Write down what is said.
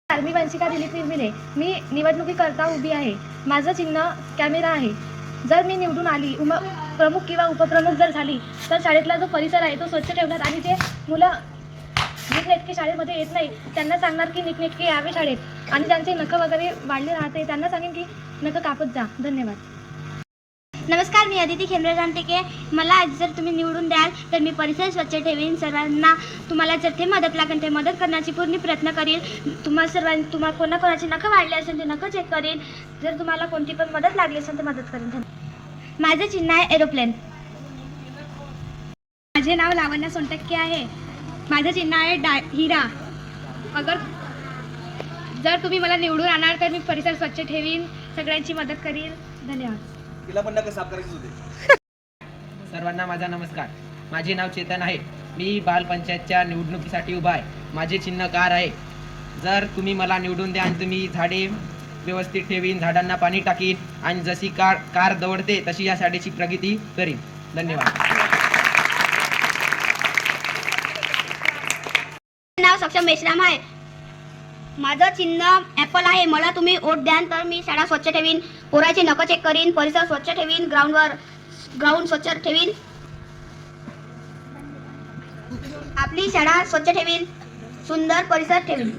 मी वंशिका दिलीप निर्मिले. मी निवडणुकीकरता उभी आहे. माझं चिन्ह कॅमेरा आहे. जर मी निवडून आली, प्रमुख किंवा उपप्रमुख जर झाली, तर शाळेतला जो परिसर आहे तो स्वच्छ ठेवणार आणि जे मुलं नीटनेटके शाळेमध्ये येत नाही त्यांना सांगणार की नीटनेटके यावे शाळेत आणि ज्यांचे नखं वगैरे वाढले राहते त्यांना सांगेन की नखं कापत जा. धन्यवाद. नमस्कार, मी अदिती खेमराज रामटेके. मला आज जर तुम्ही निवडून द्याल तर मी परिसर स्वच्छ ठेवीन. सर्वांना तुम्हाला जर ते मदत लागेल ते मदत करण्याची पूर्ण प्रयत्न करीन. तुम्हाला कोणाकोणाची नखं वाढली असेल ते नखं चेक करीन. जर तुम्हाला कोणती पण मदत लागली असेल तर मदत करीन. माझं चिन्ह आहे एरोप्लेन. माझे नाव लावण्या सोनटक्के आहे. माझं चिन्ह आहे हिरा. जर तुम्ही मला निवडून आणणार तर मी परिसर स्वच्छ ठेवीन, सगळ्यांची मदत करीन. धन्यवाद. तिला पण नका साफ करायचे होते. सर्वांना माझा नमस्कार. माझे नाव चेतन आहे. मी बालपंचायतच्या निवडणुकीसाठी उभा आहे. माझे चिन्ह कार आहे. जर तुम्ही मला निवडून द्या आणि तुम्ही झाडे व्यवस्थित ठेवीन, झाडांना पाणी टाकीन आणि जशी कार दौडते तशी या शाळेची प्रगती करीन. धन्यवाद. नाव सक्षम मेश्राम आहे. माझं चिन्ह ॲपल आहे. मला तुम्ही वोट द्याल तर मी शाळा स्वच्छ ठेवीन, पोराचे नखं चेक करीन, परिसर स्वच्छ ठेवीन, ग्राउंड स्वच्छ ठेवीन, आपली शाळा स्वच्छ ठेवीन, सुंदर परिसर ठेवीन.